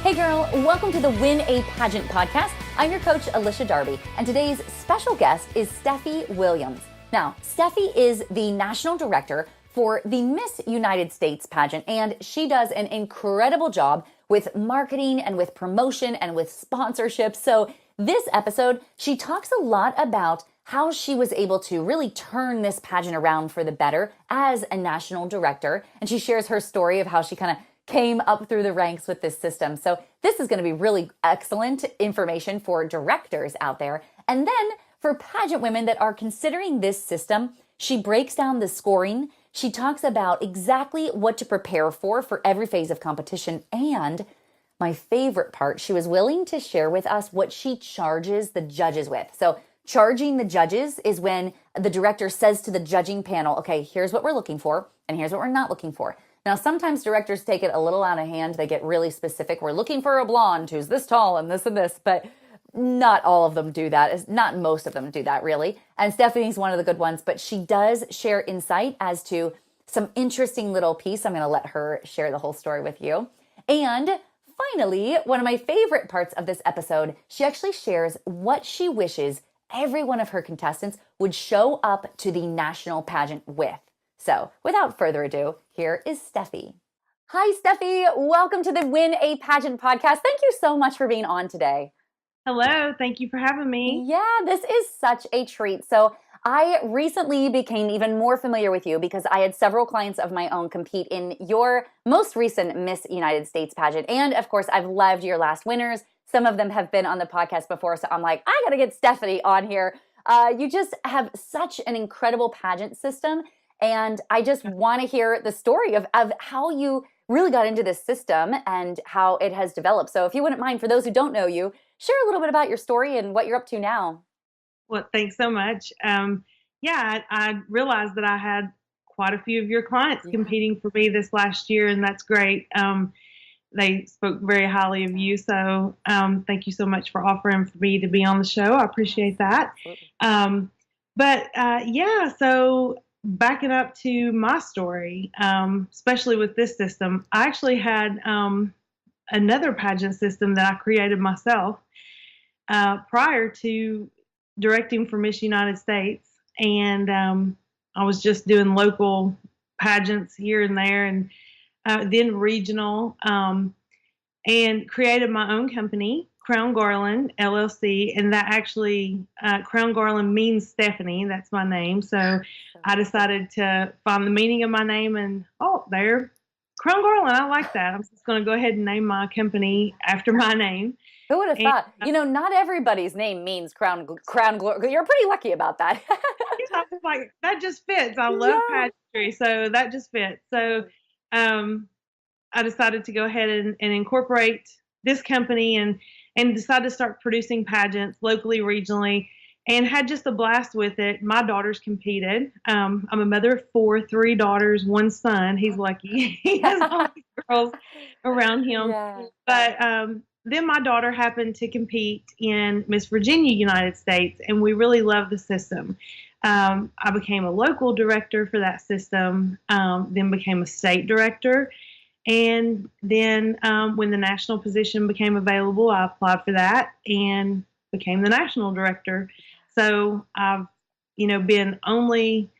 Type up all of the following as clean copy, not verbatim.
Hey girl, welcome to the Win a Pageant podcast. I'm your coach, Alycia Darby, and today's special guest is Stephi Williams. Now, Steffi is the national director for the Miss United States pageant, and she does an incredible job with marketing and with promotion and with sponsorships. So this episode, she talks a lot about how she was able to really turn this pageant around for the better as a national director. And she shares her story of how she kind of came up through the ranks with this system. So this is going to be really excellent information for directors out there. And then for pageant women that are considering this system, she breaks down the scoring. She talks about exactly what to prepare for every phase of competition. And my favorite part, she was willing to share with us what she charges the judges with. So charging the judges is when the director says to the judging panel, okay, here's what we're looking for, and here's what we're not looking for. Now, sometimes directors take it a little out of hand. They get really specific. We're looking for a blonde who's this tall and this, but not all of them do that. Not most of them do that, really. And Stephanie's one of the good ones, but she does share insight as to some interesting little piece. I'm going to let her share the whole story with you. And finally, one of my favorite parts of this episode, she actually shares what she wishes every one of her contestants would show up to the national pageant with. So without further ado, here is Steffi. Hi, Steffi. Welcome to the Win a Pageant podcast. Thank you so much for being on today. Hello. Thank you for having me. Yeah, this is such a treat. So I recently became even more familiar with you because I had several clients of my own compete in your most recent Miss United States pageant. And of course, I've loved your last winners. Some of them have been on the podcast before. So I'm like, I got to get Stephanie on here. You just have such an incredible pageant system. And I just want to hear the story of how you really got into this system and how it has developed. So if you wouldn't mind, for those who don't know you, share a little bit about your story and what you're up to now. Well, thanks so much. I realized that I had quite a few of your clients competing for me this last year, and that's great. They spoke very highly of you, so thank you so much for offering for me to be on the show. I appreciate that. So backing up to my story, especially with this system, I actually had another pageant system that I created myself prior to directing for Miss United States. And I was just doing local pageants here and there, and then regional, and created my own company, Crown Garland LLC, and that actually, Crown Garland means Stephanie. That's my name. So I decided to find the meaning of my name, and there, Crown Garland. I like that. I'm just going to go ahead and name my company after my name. Who would have thought? Not everybody's name means crown glory. You're pretty lucky about that. I was like, that just fits. I love pageantry, so that just fits. So I decided to go ahead and incorporate this company and decided to start producing pageants locally, regionally, and had just a blast with it. My daughters competed. I'm a mother of 4, 3 daughters, 1 son. He's lucky. He has all these girls around him. Yeah. But then my daughter happened to compete in Miss Virginia United States, and we really loved the system. I became a local director for that system, then became a state director. And then when the national position became available, I applied for that and became the national director. So I've, been only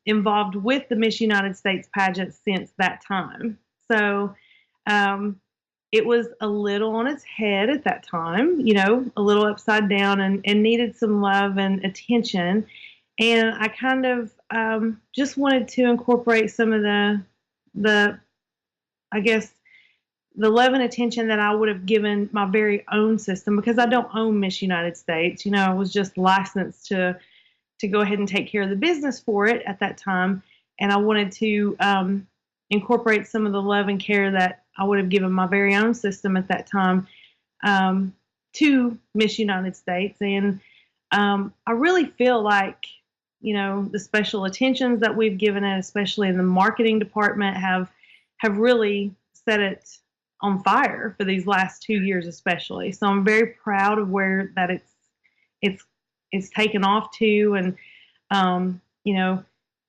involved with the Miss United States pageant since that time. So it was a little on its head at that time, a little upside down and needed some love and attention. And I kind of just wanted to incorporate some of the love and attention that I would have given my very own system, because I don't own Miss United States. I was just licensed to go ahead and take care of the business for it at that time. And I wanted to incorporate some of the love and care that I would have given my very own system at that time to Miss United States. And I really feel like, the special attentions that we've given it, especially in the marketing department, have really set it on fire for these last 2 years, especially. So I'm very proud of where that it's taken off to, and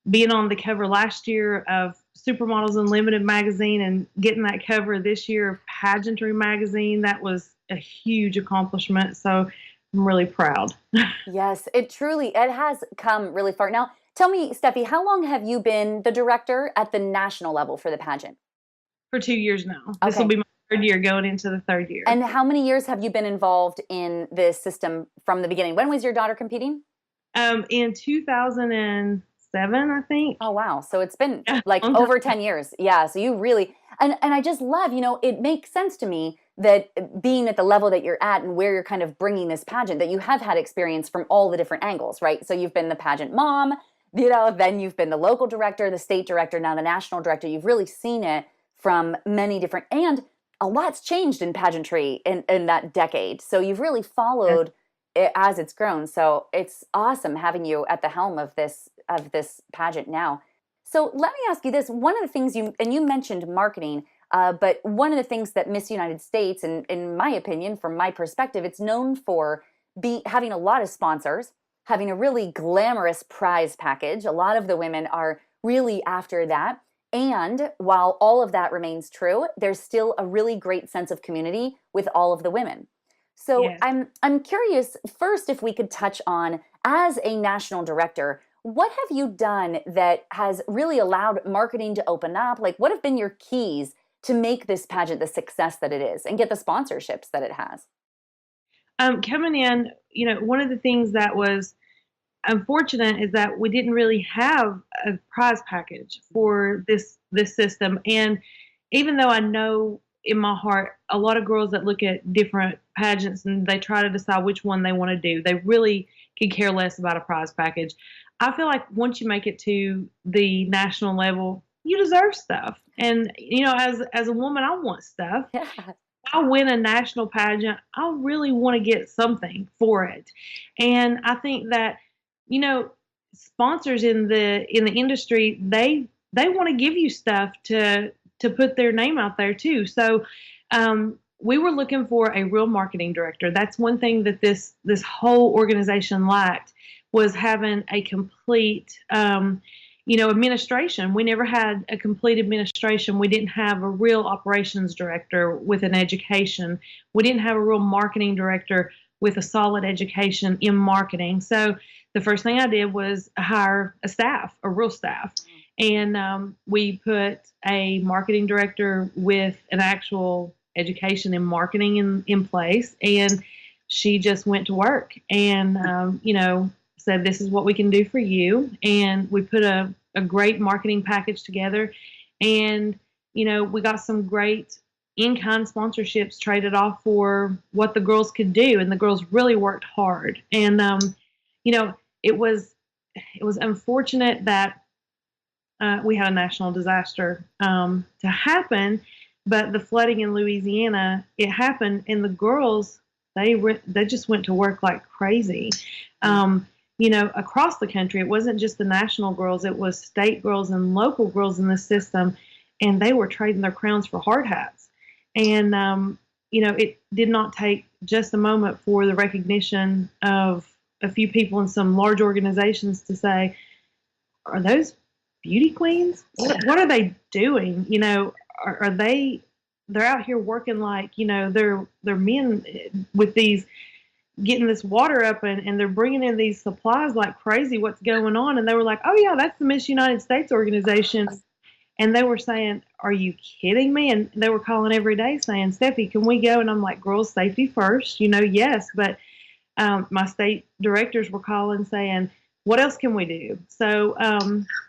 being on the cover last year of Supermodels Unlimited magazine and getting that cover this year of Pageantry magazine. That was a huge accomplishment. So I'm really proud. Yes, it has come really far. Now, tell me, Steffi, how long have you been the director at the national level for the pageant? For 2 years now. This will Okay. be my third year, going into the third year. And how many years have you been involved in this system from the beginning? When was your daughter competing? In 2007, I think. Oh, wow. So it's been Yeah, like long over time. 10 years. Yeah. So you really, and I just love, it makes sense to me that being at the level that you're at and where you're kind of bringing this pageant, that you have had experience from all the different angles, right? So you've been the pageant mom, then you've been the local director, the state director, now the national director. You've really seen it from many different, and a lot's changed in pageantry in that decade. So you've really followed it as it's grown. So it's awesome having you at the helm of this pageant now. So let me ask you this: one of the things you mentioned marketing, but one of the things that Miss United States, and in my opinion, from my perspective, it's known for having a lot of sponsors, having a really glamorous prize package. A lot of the women are really after that. And while all of that remains true, there's still a really great sense of community with all of the women. So Yes. I'm curious first if we could touch on, as a national director, what have you done that has really allowed marketing to open up? Like, what have been your keys to make this pageant the success that it is and get the sponsorships that it has? Coming in, one of the things that was unfortunate is that we didn't really have a prize package for this system. And even though I know in my heart a lot of girls that look at different pageants and they try to decide which one they want to do, they really could care less about a prize package. I feel like once you make it to the national level, you deserve stuff. And as a woman, I want stuff. Yeah. I win a national pageant, I really want to get something for it. And I think that, you know, sponsors in the industry, they want to give you stuff to put their name out there too. So we were looking for a real marketing director. That's one thing that this whole organization lacked, was having a complete administration. We never had a complete administration. We didn't have a real operations director with an education. We didn't have a real marketing director with a solid education in marketing. So the first thing I did was hire a real staff. And we put a marketing director with an actual education in marketing in place. And she just went to work and, said, this is what we can do for you. And we put a great marketing package together. And, we got some great in-kind sponsorships traded off for what the girls could do. And the girls really worked hard. And, it was unfortunate that we had a national disaster to happen, but the flooding in Louisiana, it happened, and the girls, they just went to work like crazy. Across the country, it wasn't just the national girls, it was state girls and local girls in the system, and they were trading their crowns for hard hats. And, it did not take just a moment for the recognition of a few people in some large organizations to say, are those beauty queens? What are they doing? Are they're out here working like, they're men with these, getting this water up, and they're bringing in these supplies like crazy. What's going on? And they were like, oh yeah, that's the Miss United States organization. And they were saying, are you kidding me? And they were calling every day saying, Steffi, can we go? And I'm like, girls, safety first, yes. But my state directors were calling saying, what else can we do? So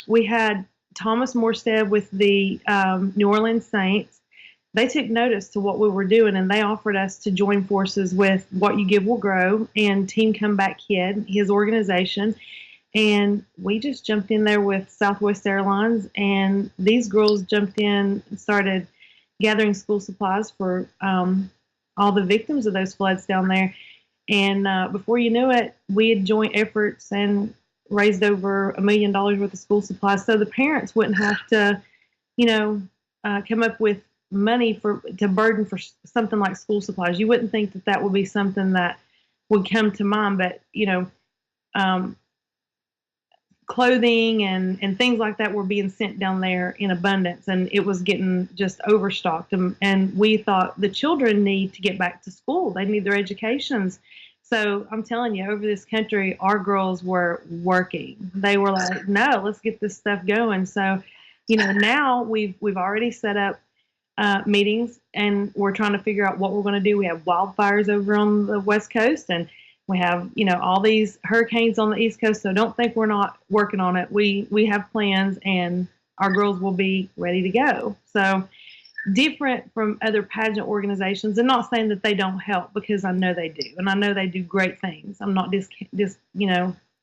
we had Thomas Morstead with the New Orleans Saints. They took notice to what we were doing, and they offered us to join forces with What You Give Will Grow and Team Comeback Kid, his organization. And we just jumped in there with Southwest Airlines, and these girls jumped in and started gathering school supplies for all the victims of those floods down there. And before you knew it, we had joint efforts and raised over $1 million worth of school supplies, so the parents wouldn't have to, come up with money to burden for something like school supplies. You wouldn't think that would be something that would come to mind, but clothing and things like that were being sent down there in abundance, and it was getting just overstocked. And we thought the children need to get back to school. They need their educations. So I'm telling you, over this country, our girls were working. They were like, no, let's get this stuff going. So, now we've already set up meetings, and we're trying to figure out what we're going to do. We have wildfires over on the West Coast, and we have, all these hurricanes on the East Coast. So don't think we're not working on it. We have plans, and our girls will be ready to go. So different from other pageant organizations, and not saying that they don't help, because I know they do, and I know they do great things. I'm not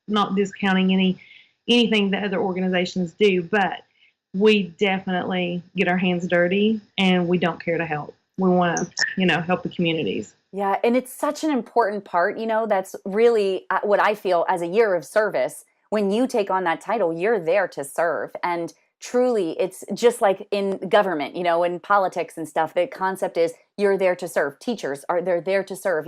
not discounting anything that other organizations do, but we definitely get our hands dirty, and we don't care to help. We want to, help the communities. Yeah, and it's such an important part, that's really what I feel as a year of service. When you take on that title, you're there to serve. And truly, it's just like in government, in politics and stuff, the concept is you're there to serve. Teachers they're there to serve,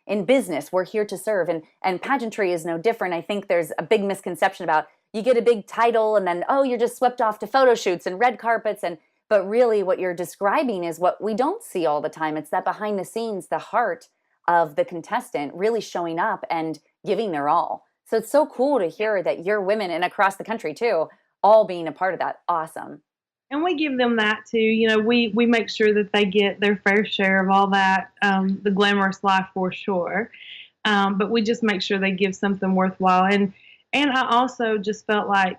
in business, we're here to serve. And pageantry is no different. I think there's a big misconception about you get a big title and then, you're just swept off to photo shoots and red carpets. But really what you're describing is what we don't see all the time. It's that behind the scenes, the heart of the contestant really showing up and giving their all. So it's so cool to hear that your women, and across the country too, all being a part of that. Awesome. And we give them that too. We make sure that they get their fair share of all that, the glamorous life for sure. But we just make sure they give something worthwhile. And I also just felt like,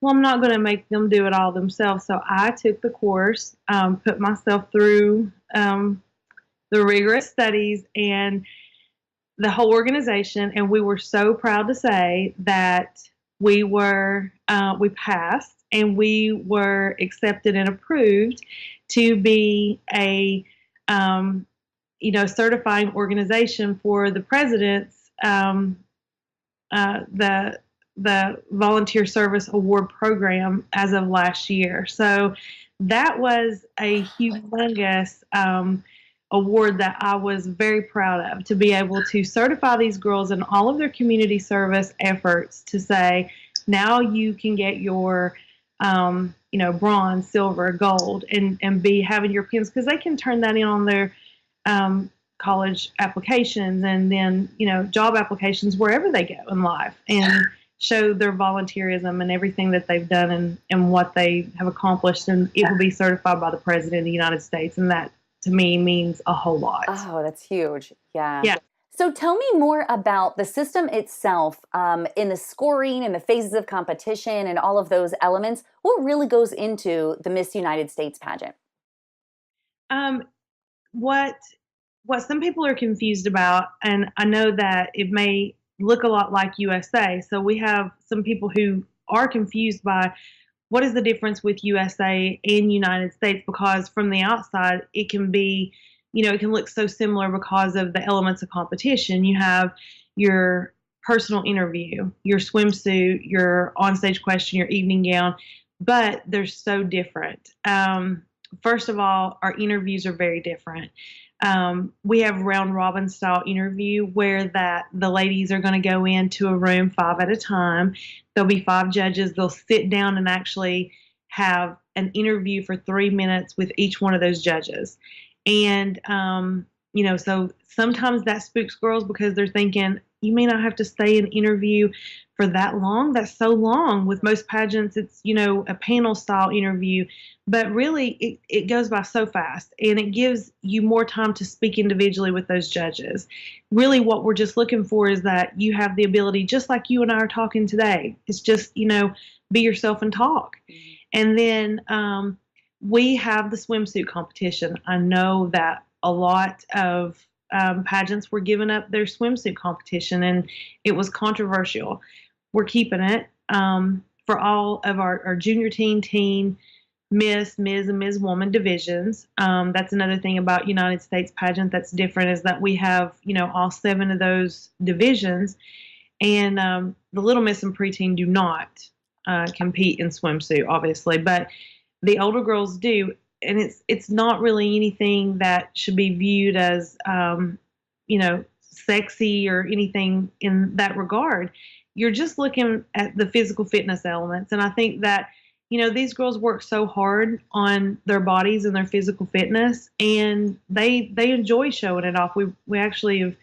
I'm not going to make them do it all themselves. So I took the course, put myself through the rigorous studies and the whole organization. And we were so proud to say that we passed, and we were accepted and approved to be a, certifying organization for the president's, the Volunteer Service Award Program as of last year. So that was a humongous award that I was very proud of, to be able to certify these girls in all of their community service efforts, to say, now you can get your, bronze, silver, gold, and be having your pins, because they can turn that in on their college applications, and then, job applications wherever they go in life, and show their volunteerism and everything that they've done and what they have accomplished. And it will be certified by the President of the United States. And that, to me, means a whole lot. Oh, that's huge. Yeah. Yeah. So tell me more about the system itself, in the scoring and the phases of competition and all of those elements. What really goes into the Miss United States pageant? What some people are confused about, and I know that it may look a lot like USA. So we have some people who are confused by what is the difference with USA and United States, because from the outside, it can be, it can look so similar because of the elements of competition. You have your personal interview, your swimsuit, your onstage question, your evening gown, but they're so different. First of all, our interviews are very different. We have round robin style interview, where the ladies are going to go into a room 5 at a time. There'll be 5 judges. They'll sit down and actually have an interview for 3 minutes with each one of those judges. And, so sometimes that spooks girls, because they're thinking, you may not have to stay in interview for that long. That's so long. With most pageants, it's, a panel style interview, but really it goes by so fast, and it gives you more time to speak individually with those judges. Really what we're just looking for is that you have the ability, just like you and I are talking today. It's just, be yourself and talk. And then, we have the swimsuit competition. I know that a lot of pageants were giving up their swimsuit competition, and it was controversial. We're keeping it for all of our junior teen, Miss, Ms., and Ms. Woman divisions. That's another thing about United States pageant that's different, is that we have, all 7 of those divisions, and the Little Miss and preteen do not compete in swimsuit, obviously, but the older girls do. And it's not really anything that should be viewed as, sexy or anything in that regard. you're just looking at the physical fitness elements. And I think that, these girls work so hard on their bodies and their physical fitness, and they enjoy showing it off. We actually have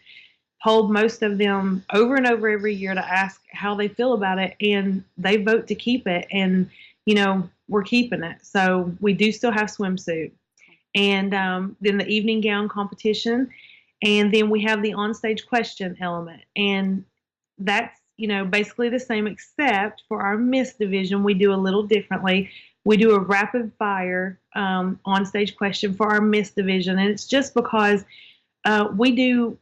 polled most of them over and over every year to ask how they feel about it, and they vote to keep it. And, we're keeping it. So we do still have swimsuit. And then the evening gown competition. And then we have the onstage question element. And that's, basically the same, except for our Miss division, we do a little differently. We do a rapid fire onstage question for our Miss division. And it's just because we do,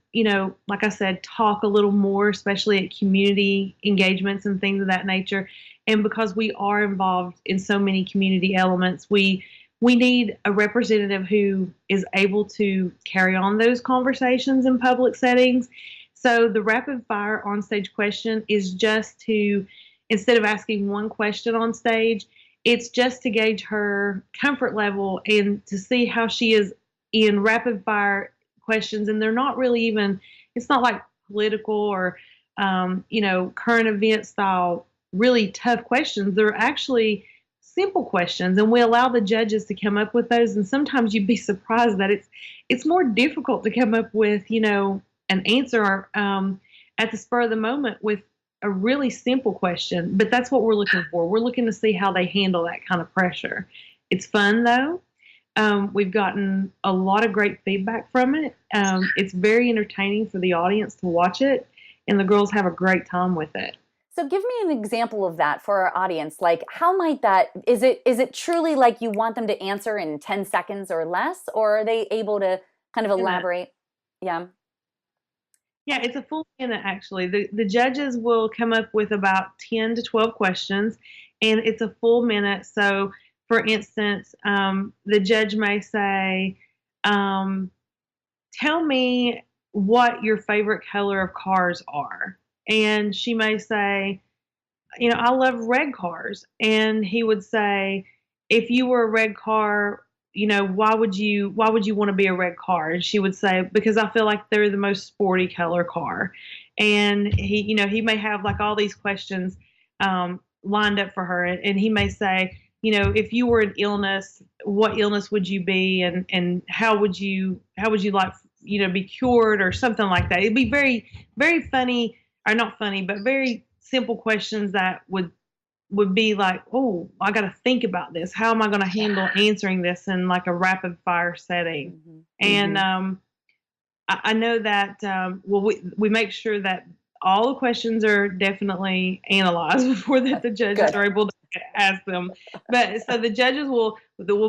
like I said, talk a little more, especially at community engagements and things of that nature. And because we are involved in so many community elements, we need a representative who is able to carry on those conversations in public settings. So the rapid fire onstage question is just to, instead of asking one question on stage, it's just to gauge her comfort level and to see how she is in rapid fire questions. And they're not really even, it's not like political or, current event style, really tough questions. They're actually simple questions, and we allow the judges to come up with those. And sometimes you'd be surprised that it's more difficult to come up with, an answer at the spur of the moment with a really simple question. But that's what we're looking for. We're looking to see how they handle that kind of pressure. It's fun, though. We've gotten a lot of great feedback from it. It's very entertaining for the audience to watch it, and the girls have a great time with it. So give me an example of that for our audience. Like, how might that, is it truly like you want them to answer in 10 seconds or less, or are they able to kind of elaborate? Yeah. Yeah, it's a full minute, actually. The judges will come up with about 10 to 12 questions, and it's a full minute. So, for instance, the judge may say, tell me what your favorite color of cars are. And she may say, I love red cars. And he would say, if you were a red car, why would you want to be a red car? And she would say, because I feel like they're the most sporty color car. And he may have like all these questions lined up for her. And he may say, if you were an illness, what illness would you be? And how would you like, be cured or something like that? It'd be very, very funny, or not funny, but very simple questions that would be like, oh, I got to think about this. How am I going to handle answering this in like a rapid fire setting? Mm-hmm. And I know that, we make sure that all the questions are definitely analyzed before that the judges are able to ask them. But so the judges will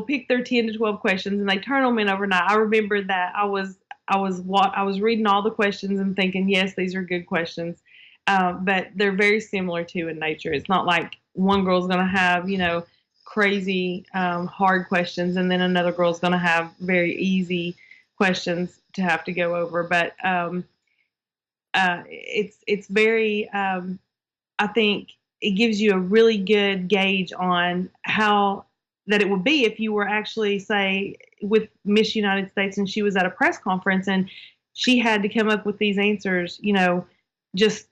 pick their 10 to 12 questions and they turn them in overnight. I remember that I was reading all the questions and thinking, yes, these are good questions. But they're very similar too in nature. It's not like one girl's going to have, crazy hard questions, and then another girl's going to have very easy questions to have to go over. But it's very, I think it gives you a really good gauge on how that it would be if you were actually, say, with Miss United States and she was at a press conference and she had to come up with these answers, just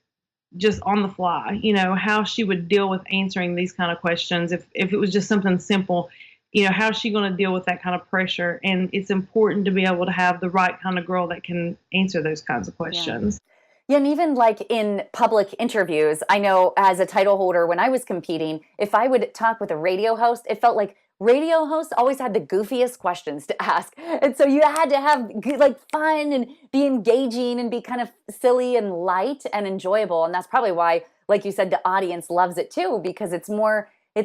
on the fly, how she would deal with answering these kind of questions. If it was just something simple, how's she going to deal with that kind of pressure? And it's important to be able to have the right kind of girl that can answer those kinds of questions. Yeah, and even like in public interviews, I know as a title holder, when I was competing, if I would talk with a radio host, it felt like radio hosts always had the goofiest questions to ask. And so you had to have like fun and be engaging and be kind of silly and light and enjoyable. And that's probably why, like you said, the audience loves it too, because it's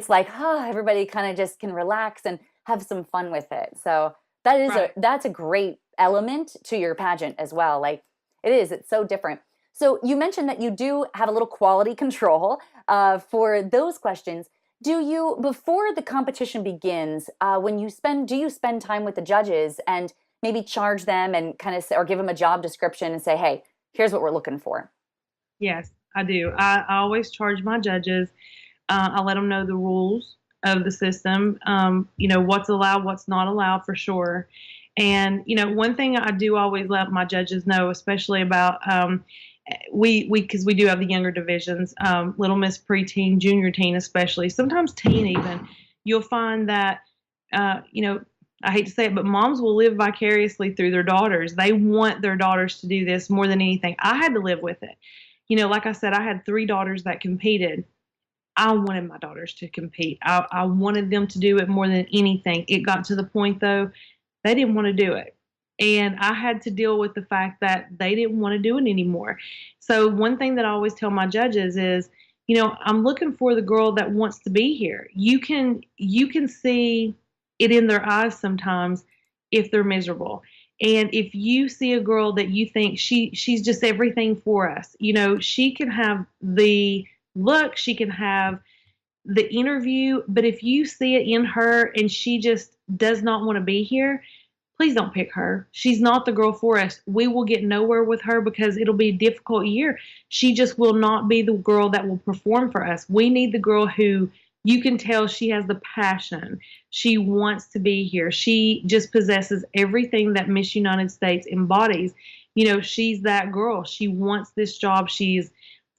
like, everybody kind of just can relax and have some fun with it. So that is that's a great element to your pageant as well. Like it's so different. So you mentioned that you do have a little quality control for those questions. Do you, before the competition begins, do you spend time with the judges and maybe charge them and kind of or give them a job description and say, hey, here's what we're looking for? Yes, I do. I always charge my judges. I let them know the rules of the system, what's allowed, what's not allowed for sure. And, one thing I do always let my judges know, especially about because we do have the younger divisions, little miss, preteen, junior teen, especially sometimes teen even, you'll find that, you know, I hate to say it, but moms will live vicariously through their daughters. They want their daughters to do this more than anything. I had to live with it. You know, like I said, I had 3 daughters that competed. I wanted my daughters to compete. I wanted them to do it more than anything. It got to the point, though, they didn't want to do it. And I had to deal with the fact that they didn't want to do it anymore. So one thing that I always tell my judges is, you know, I'm looking for the girl that wants to be here. You can see it in their eyes sometimes if they're miserable. And if you see a girl that you think she's just everything for us, you know, she can have the look, she can have the interview, but if you see it in her and she just does not want to be here, please don't pick her. She's not the girl for us. We will get nowhere with her because it'll be a difficult year. She just will not be the girl that will perform for us. We need the girl who you can tell she has the passion. She wants to be here. She just possesses everything that Miss United States embodies. You know, she's that girl. She wants this job. She's,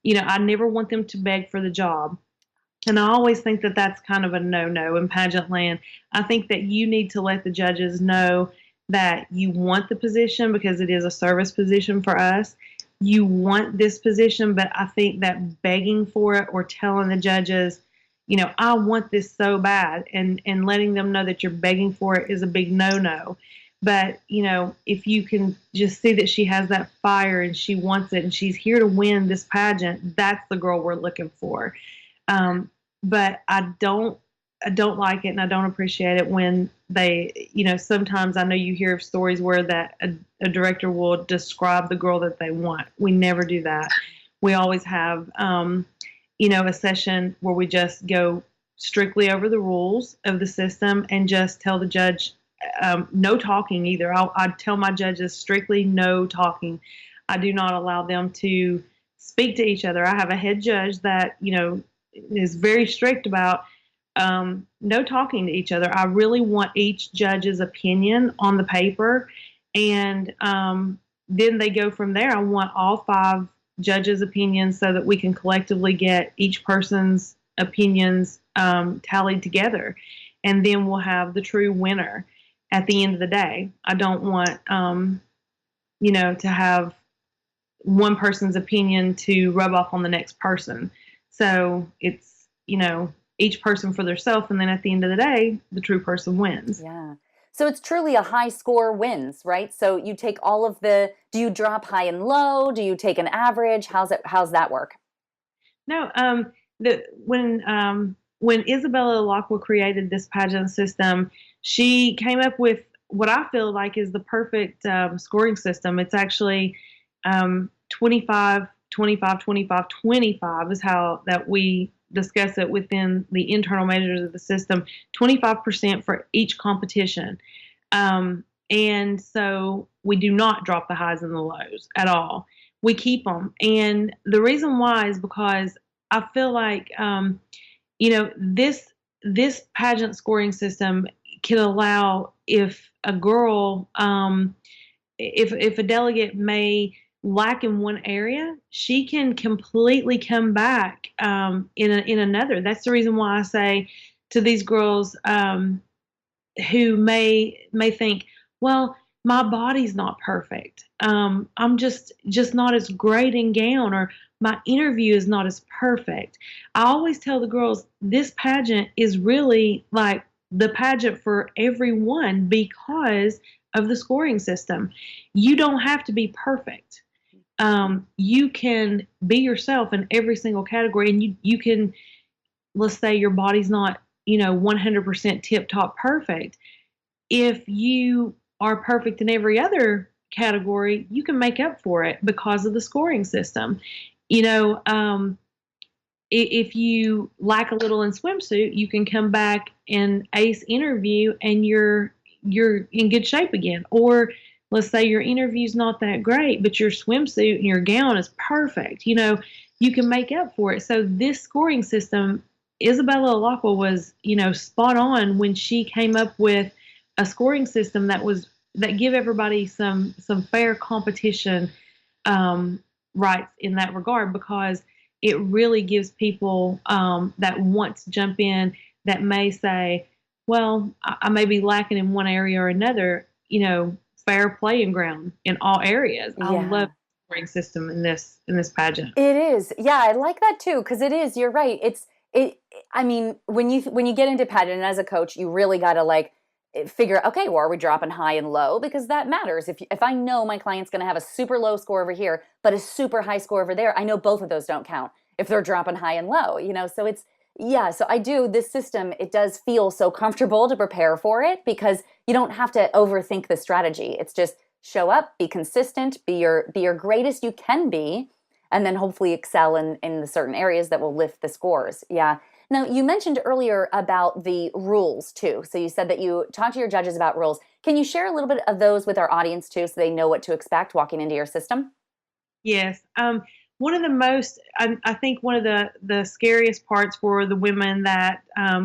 you know, I never want them to beg for the job. And I always think that that's kind of a no-no in pageant land. I think that you need to let the judges know that you want the position because it is a service position for us. You want this position, but I think that begging for it or telling the judges, you know, I want this so bad, and letting them know that you're begging for it is a big no-no. But, you know, if you can just see that she has that fire and she wants it and she's here to win this pageant, that's the girl we're looking for. But I don't like it and I don't appreciate it when they, you know, sometimes I know you hear of stories where that a director will describe the girl that they want. We never do that. We always have, you know, a session where we just go strictly over the rules of the system and just tell the judge, no talking either. I tell my judges strictly no talking. I do not allow them to speak to each other. I have a head judge that, you know, is very strict about no talking to each other. I really want each judge's opinion on the paper, and then they go from there. I want all 5 judges' opinions so that we can collectively get each person's opinions tallied together, and then we'll have the true winner at the end of the day. I don't want, you know, to have one person's opinion to rub off on the next person. So it's, you know, each person for themselves, and then at the end of the day, the true person wins. Yeah. So it's truly a high score wins, right? So you take all of do you drop high and low? Do you take an average? How's that work? No, when Isabella Lockwell created this pageant system, she came up with what I feel like is the perfect scoring system. It's actually 25, 25, 25, 25 is how that we discuss it within the internal measures of the system, 25% for each competition. And so we do not drop the highs and the lows at all. We keep them. And the reason why is because I feel like, you know, this pageant scoring system can allow, if a girl, if a delegate may lack in one area, she can completely come back in another. That's the reason why I say to these girls who may think, well, my body's not perfect. I'm just not as great in gown, or my interview is not as perfect. I always tell the girls this pageant is really like the pageant for everyone because of the scoring system. You don't have to be perfect. You can be yourself in every single category, and you can, let's say your body's not, you know, 100% tip top perfect. If you are perfect in every other category, you can make up for it because of the scoring system. You know, if you lack a little in swimsuit, you can come back and ace interview and you're in good shape again. Or let's say your interview's not that great, but your swimsuit and your gown is perfect. You know, you can make up for it. So this scoring system, Isabella Lockwell was, you know, spot on when she came up with a scoring system that give everybody some fair competition rights in that regard, because it really gives people that want to jump in, that may say, well, I may be lacking in one area or another, fair playing ground in all areas. I love the scoring system in this pageant. It is. Yeah, I like that too, because it is, you're right. I mean, when you get into pageant, and as a coach, you really got to like figure, okay, well, are we dropping high and low? Because that matters. If I know my client's going to have a super low score over here, but a super high score over there, I know both of those don't count if they're dropping high and low, so so I do, this system, it does feel so comfortable to prepare for it, because you don't have to overthink the strategy. It's just show up, be consistent, be your greatest you can be, and then hopefully excel in the certain areas that will lift the scores. Yeah. Now, you mentioned earlier about the rules too. So you said that you talked to your judges about rules. Can you share a little bit of those with our audience too, so they know what to expect walking into your system? Yes. One of the most, I think one of the scariest parts for the women that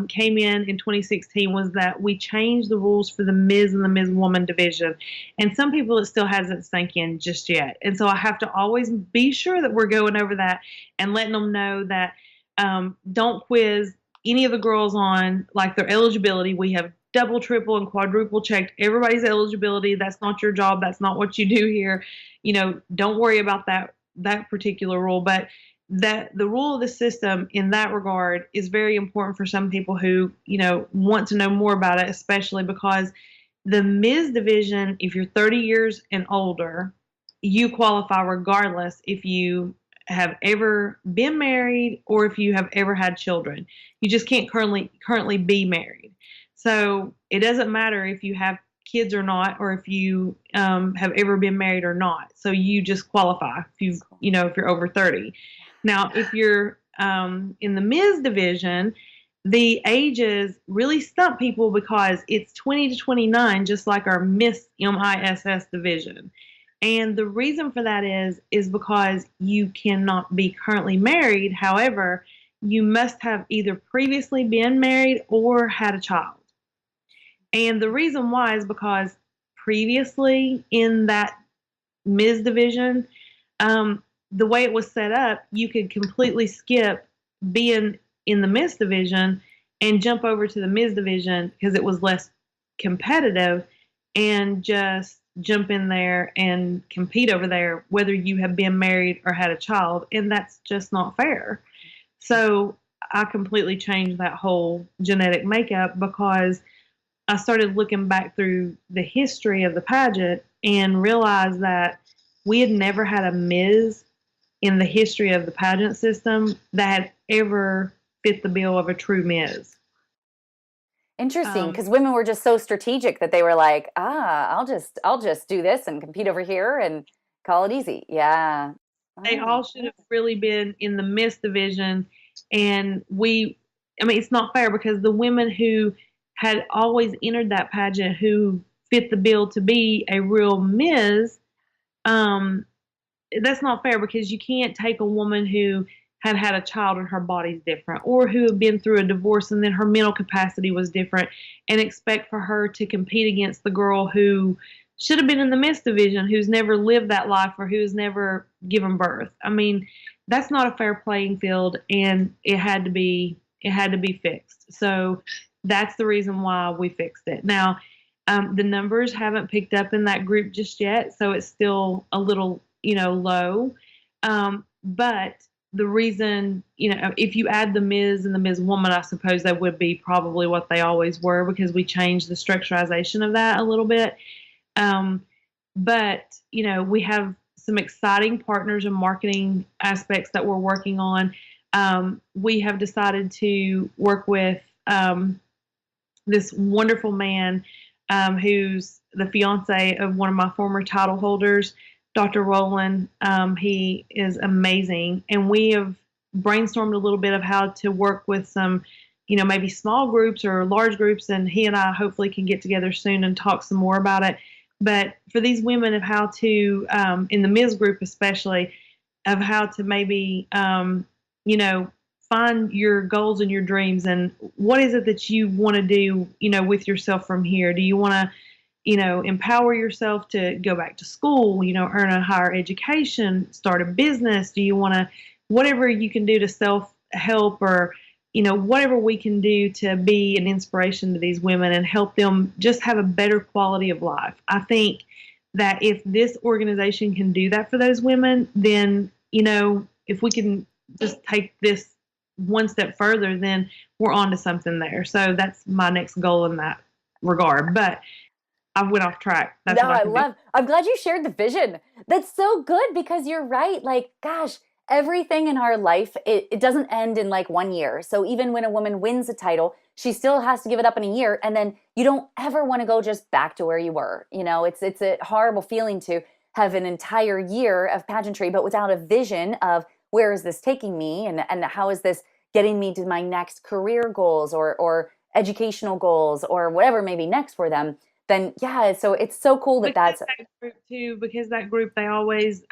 came in 2016 was that we changed the rules for the Ms. and the Ms. Woman division. And some people, it still hasn't sunk in just yet. And so I have to always be sure that we're going over that and letting them know that don't quiz any of the girls on like their eligibility. We have double, triple, and quadruple checked everybody's eligibility. That's not your job. That's not what you do here. Don't worry about that particular rule, but that the rule of the system in that regard is very important for some people who, want to know more about it, especially because the Ms. division, if you're 30 years and older, you qualify regardless if you have ever been married or if you have ever had children. You just can't currently be married. So it doesn't matter if you have kids or not, or if you have ever been married or not. So you just qualify if you're over 30. Now, if you're in the Ms. division, the ages really stump people because it's 20 to 29, just like our Miss MISS division. And the reason for that is because you cannot be currently married. However, you must have either previously been married or had a child. And the reason why is because previously in that Ms. division, the way it was set up, you could completely skip being in the Miss division and jump over to the Ms. division because it was less competitive, and just jump in there and compete over there, whether you have been married or had a child. And that's just not fair. So I completely changed that whole genetic makeup because I started looking back through the history of the pageant and realized that we had never had a Ms. in the history of the pageant system that had ever fit the bill of a true Ms. Interesting, because women were just so strategic that they were like, I'll just do this and compete over here and call it easy. Yeah. They all should have really been in the Miss division. And it's not fair because the women who had always entered that pageant who fit the bill to be a real Ms., that's not fair because you can't take a woman who had a child and her body's different, or who had been through a divorce and then her mental capacity was different, and expect for her to compete against the girl who should have been in the Miss division, who's never lived that life or who's never given birth. I mean, that's not a fair playing field, and it had to be fixed. So that's the reason why we fixed it. Now, the numbers haven't picked up in that group just yet, so it's still a little, low. But the reason, if you add the Ms. and the Ms. Woman, I suppose that would be probably what they always were because we changed the structurization of that a little bit. But, we have some exciting partners and marketing aspects that we're working on. We have decided to work with this wonderful man who's the fiance of one of my former title holders, Dr. Rowland. He is amazing. And we have brainstormed a little bit of how to work with some, maybe small groups or large groups. And he and I hopefully can get together soon and talk some more about it. But for these women of how to, in the Ms. group especially, of how to maybe, find your goals and your dreams and what is it that you want to do, with yourself from here. Do you want to empower yourself to go back to school, earn a higher education, start a business? Do you want to, whatever you can do to self-help, or, whatever we can do to be an inspiration to these women and help them just have a better quality of life. I think that if this organization can do that for those women, then, if we can just take this one step further, then we're on to something there. So that's my next goal in that regard. But I went off track. That's No, what I can do. I'm glad you shared the vision. That's so good, because you're right. Like, gosh, everything in our life, it doesn't end in like 1 year. So even when a woman wins a title, she still has to give it up in a year. And then you don't ever want to go just back to where you were. It's a horrible feeling to have an entire year of pageantry, but without a vision of where is this taking me, and how is this getting me to my next career goals, or educational goals, or whatever may be next for them. Then yeah, so it's so cool that Because that's that group too, because that group, they always,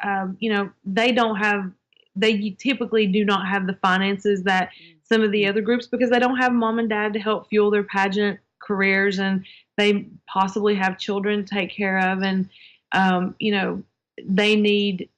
they typically do not have the finances that some of the other groups, because they don't have mom and dad to help fuel their pageant careers, and they possibly have children to take care of, and they need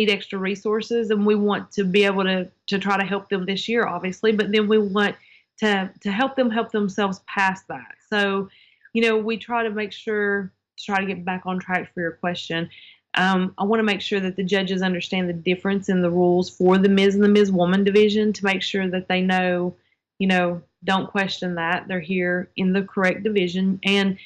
extra resources, and we want to be able to try to help them this year, obviously, but then we want to help them help themselves past that. So, we try to make sure to try to get back on track for your question. I want to make sure that the judges understand the difference in the rules for the Ms. and the Ms. Woman division, to make sure that they know, don't question that. They're here in the correct division. And,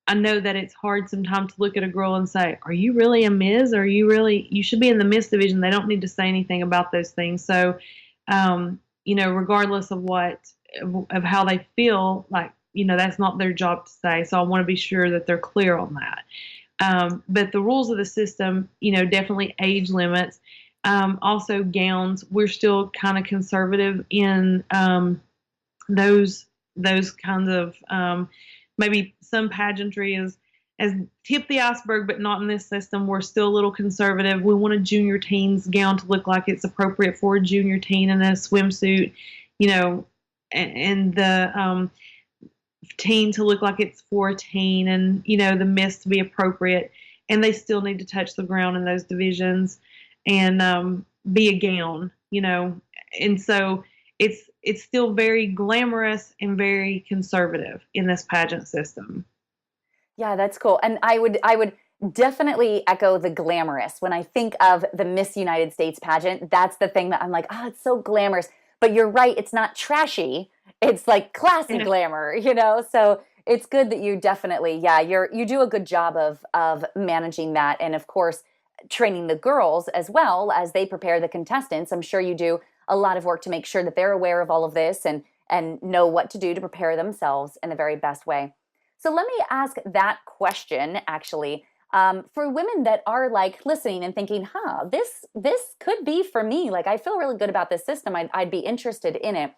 I know that it's hard sometimes to look at a girl and say, are you really a Ms.? Or you should be in the Miss division. They don't need to say anything about those things. So, regardless of of how they feel, like, that's not their job to say. So I want to be sure that they're clear on that. But the rules of the system, definitely age limits. Also gowns. We're still kind of conservative in those kinds of, maybe some pageantry is as tip the iceberg, but not in this system. We're still a little conservative. We want a junior teen's gown to look like it's appropriate for a junior teen, in a swimsuit, and the teen to look like it's for a teen, and the miss to be appropriate. And they still need to touch the ground in those divisions, and be a gown, and so it's still very glamorous and very conservative in this pageant system. Yeah, that's cool. And I would definitely echo the glamorous. When I think of the Miss United States pageant, that's the thing that I'm like, oh, it's so glamorous. But you're right, it's not trashy. It's like classy glamour, So it's good that you definitely, you do a good job of managing that, and of course training the girls as well as they prepare the contestants. I'm sure you do a lot of work to make sure that they're aware of all of this, and know what to do to prepare themselves in the very best way. So let me ask that question, actually, for women that are like listening and thinking, this could be for me. Like, I feel really good about this system. I'd be interested in it.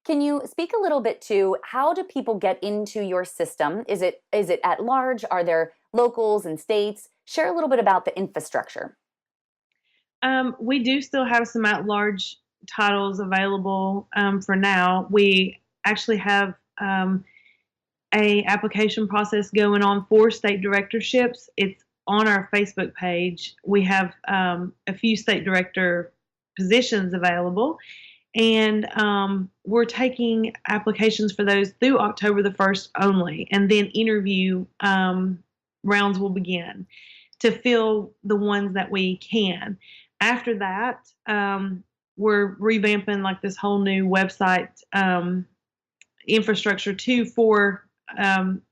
Can you speak a little bit to how do people get into your system? Is it at large? Are there locals and states? Share a little bit about the infrastructure. We do still have some at-large titles available for now. We actually have a application process going on for state directorships. It's on our Facebook page. We have a few state director positions available, and we're taking applications for those through October the 1st only, and then interview rounds will begin to fill the ones that we can. After that, we're revamping like this whole new website infrastructure too for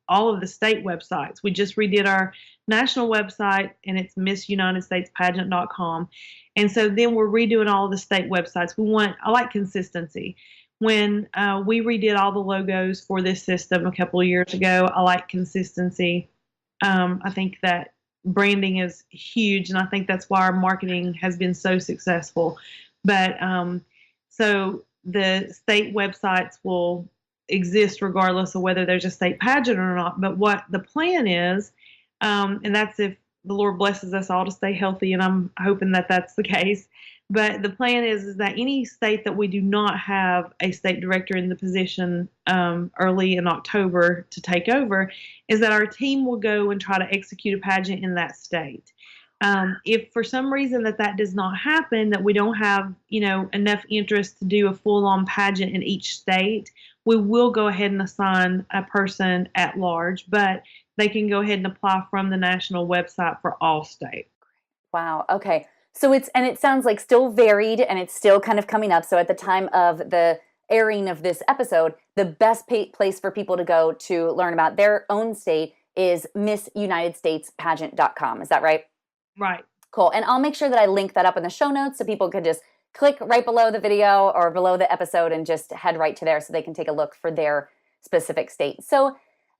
all of the state websites. We just redid our national website, and it's missunitedstatespageant.com. And so then we're redoing all of the state websites. I like consistency. When we redid all the logos for this system a couple of years ago, I like consistency. I think that branding is huge, and I think that's why our marketing has been so successful. But so the state websites will exist regardless of whether there's a state pageant or not. But what the plan is, and that's if the Lord blesses us all to stay healthy, and I'm hoping that that's the case. But the plan is that any state that we do not have a state director in the position early in October to take over, is that our team will go and try to execute a pageant in that state. If for some reason that does not happen, that we don't have enough interest to do a full-on pageant in each state, we will go ahead and assign a person at large, but they can go ahead and apply from the national website for all states. Wow. Okay. So it sounds like still varied and it's still kind of coming up. So at the time of the airing of this episode, the best place for people to go to learn about their own state is missunitedstatespageant.com. Is that right? Right. Cool. And I'll make sure that I link that up in the show notes so people can just click right below the video or below the episode and just head right to there so they can take a look for their specific state. So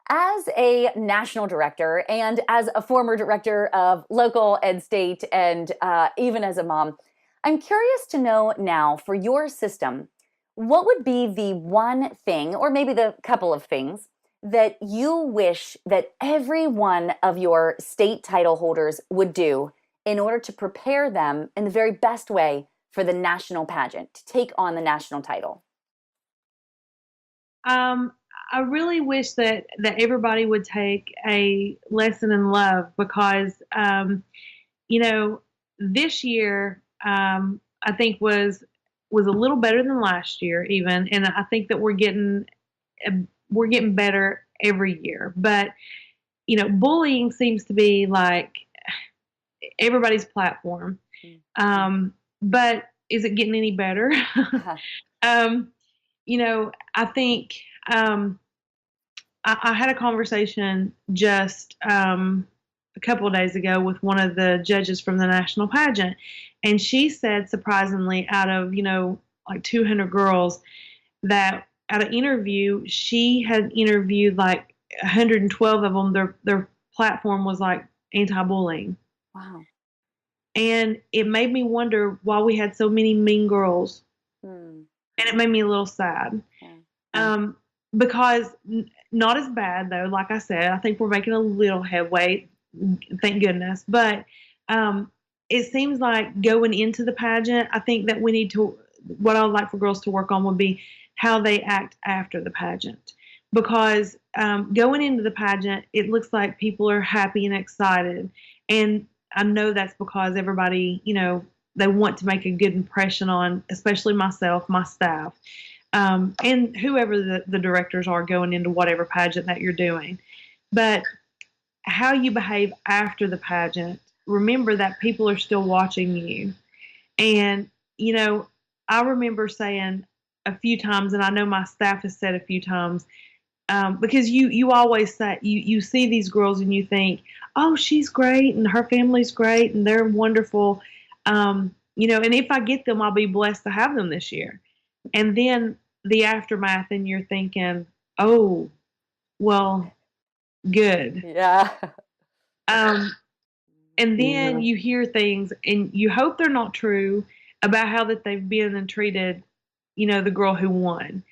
as a national director and as a former director of local and state and even as a mom, I'm curious to know now for your system, what would be the one thing or maybe the couple of things that you wish that every one of your state title holders would do in order to prepare them in the very best way for the national pageant, to take on the national title? I really wish that everybody would take a lesson in love because, this year I think was a little better than last year even, and I think that we're getting better every year. But bullying seems to be like everybody's platform. But is it getting any better? I think I had a conversation just a couple of days ago with one of the judges from the national pageant, and she said, surprisingly, out of like 200 girls, that at an interview she had interviewed like 112 of them. Their platform was like anti-bullying. Wow. And it made me wonder why we had so many mean girls. And it made me a little sad. Because not as bad, though. Like I said, I think we're making a little headway, thank goodness. But it seems like going into the pageant, I think that we need to, what I would like for girls to work on would be how they act after the pageant. Because going into the pageant, it looks like people are happy and excited. And I know that's because everybody, they want to make a good impression on, especially myself, my staff, and whoever the directors are going into whatever pageant that you're doing. But how you behave after the pageant, remember that people are still watching you. And, I remember saying a few times, and I know my staff has said a few times, because you always say, you see these girls and you think, oh, she's great and her family's great and they're wonderful. And if I get them, I'll be blessed to have them this year. And then the aftermath, and you're thinking, oh, well, good. Yeah. And then you hear things and you hope they're not true about how that they've been and treated, the girl who won.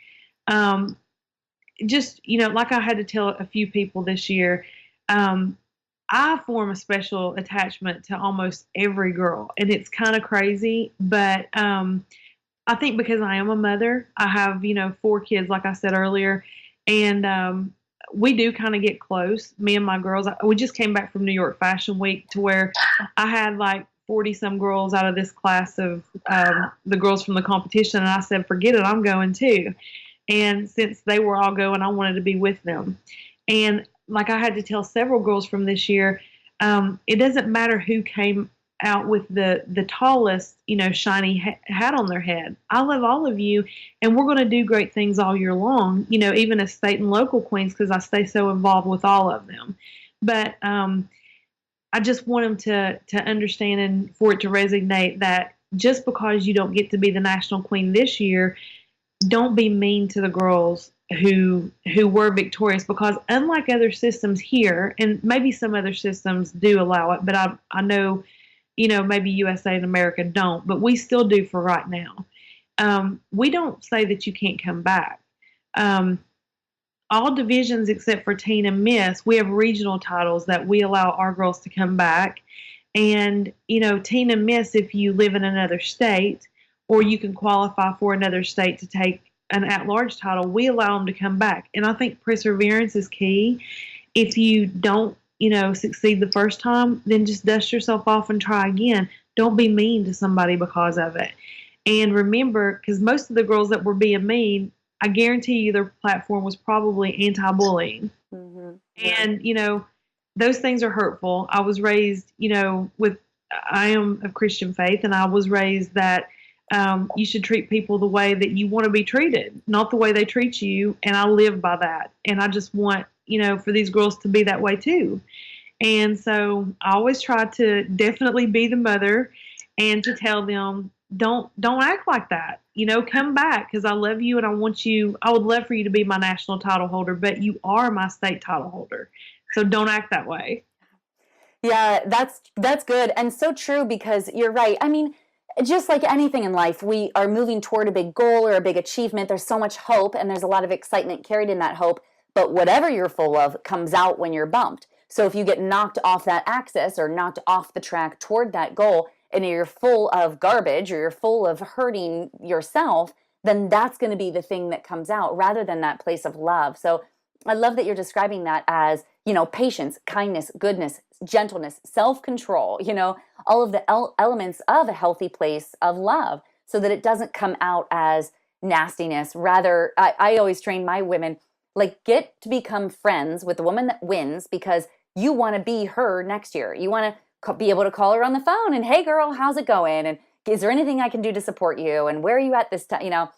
Just, like I had to tell a few people this year, I form a special attachment to almost every girl, and it's kind of crazy, but I think because I am a mother, I have, 4 kids, like I said earlier, and we do kind of get close, me and my girls. We just came back from New York Fashion Week to where I had like 40-some girls out of this class of the girls from the competition, and I said, forget it, I'm going too. And since they were all going, I wanted to be with them. And like I had to tell several girls from this year, it doesn't matter who came out with the tallest, shiny hat on their head. I love all of you, and we're going to do great things all year long, even as state and local queens, because I stay so involved with all of them. But I just want them to understand and for it to resonate that just because you don't get to be the national queen this year, don't be mean to the girls who were victorious, because unlike other systems here, and maybe some other systems do allow it, but I know, maybe USA and America don't, but we still do for right now. We don't say that you can't come back. All divisions except for teen and miss, we have regional titles that we allow our girls to come back. And, teen and miss if you live in another state, or you can qualify for another state to take an at-large title, we allow them to come back. And I think perseverance is key. If you don't, succeed the first time, then just dust yourself off and try again. Don't be mean to somebody because of it. And remember, because most of the girls that were being mean, I guarantee you their platform was probably anti-bullying. Mm-hmm. And, those things are hurtful. I was raised, I am of Christian faith, and I was raised that you should treat people the way that you want to be treated, not the way they treat you. And I live by that. And I just want, for these girls to be that way too. And so I always try to definitely be the mother and to tell them, don't act like that. Come back, because I love you and I want you. I would love for you to be my national title holder, but you are my state title holder. So don't act that way. Yeah, that's good and so true, because you're right. I mean, just like anything in life, we are moving toward a big goal or a big achievement. There's so much hope and there's a lot of excitement carried in that hope. But whatever you're full of comes out when you're bumped. So if you get knocked off that axis or knocked off the track toward that goal, and you're full of garbage or you're full of hurting yourself, then that's going to be the thing that comes out rather than that place of love. So I love that you're describing that as, patience, kindness, goodness, gentleness, self-control, all of the elements of a healthy place of love, so that it doesn't come out as nastiness. Rather, I always train my women, like, get to become friends with the woman that wins, because you want to be her next year. You want to be able to call her on the phone and, hey girl, how's it going? And is there anything I can do to support you? And where are you at this time?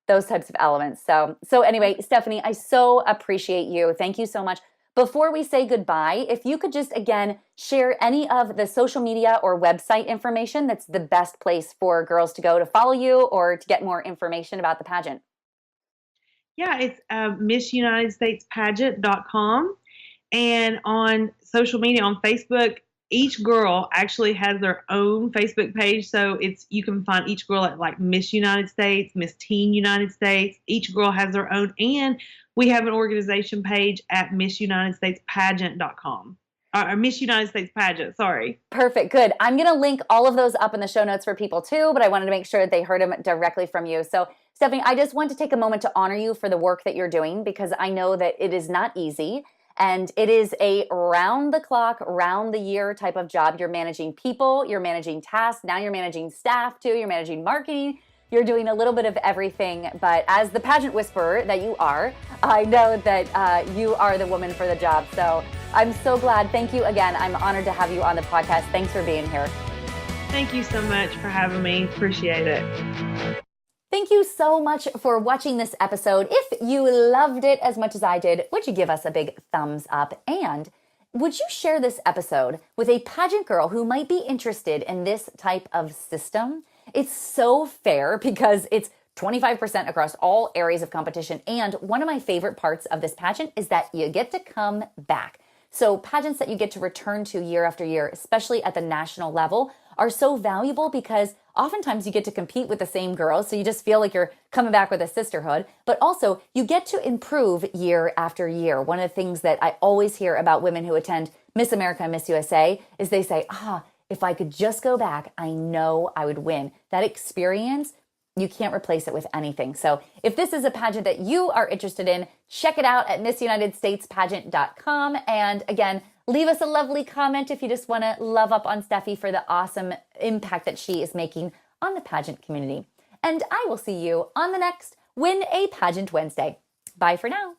Those types of elements. So anyway, Stephanie, I so appreciate you. Thank you so much. Before we say goodbye, if you could just, again, share any of the social media or website information that's the best place for girls to go to follow you or to get more information about the pageant. Yeah, it's MissUnitedStatesPageant.com. And on social media, on Facebook, each girl actually has their own Facebook page. So you can find each girl at like Miss United States, Miss Teen United States. Each girl has their own. And we have an organization page at MissUnitedStatesPageant.com. Or Miss United States Pageant, sorry. Perfect, good. I'm going to link all of those up in the show notes for people too, but I wanted to make sure that they heard them directly from you. So Stephanie, I just want to take a moment to honor you for the work that you're doing, because I know that it is not easy. And it is a round-the-clock, round-the-year type of job. You're managing people, you're managing tasks, now you're managing staff too, you're managing marketing, you're doing a little bit of everything. But as the pageant whisperer that you are, I know that you are the woman for the job. So I'm so glad. Thank you again. I'm honored to have you on the podcast. Thanks for being here. Thank you so much for having me. Appreciate it. Thank you so much for watching this episode. If you loved it as much as I did, would you give us a big thumbs up? And would you share this episode with a pageant girl who might be interested in this type of system? It's so fair because it's 25% across all areas of competition. And one of my favorite parts of this pageant is that you get to come back. So pageants that you get to return to year after year, especially at the national level, are so valuable because oftentimes you get to compete with the same girls, so you just feel like you're coming back with a sisterhood, but also you get to improve year after year. One of the things that I always hear about women who attend Miss America and Miss USA is they say, if I could just go back, I know I would win. That experience, you can't replace it with anything. So if this is a pageant that you are interested in, check it out at MissUnitedStatesPageant.com. And again, leave us a lovely comment if you just want to love up on Steffi for the awesome impact that she is making on the pageant community. And I will see you on the next Win a Pageant Wednesday. Bye for now.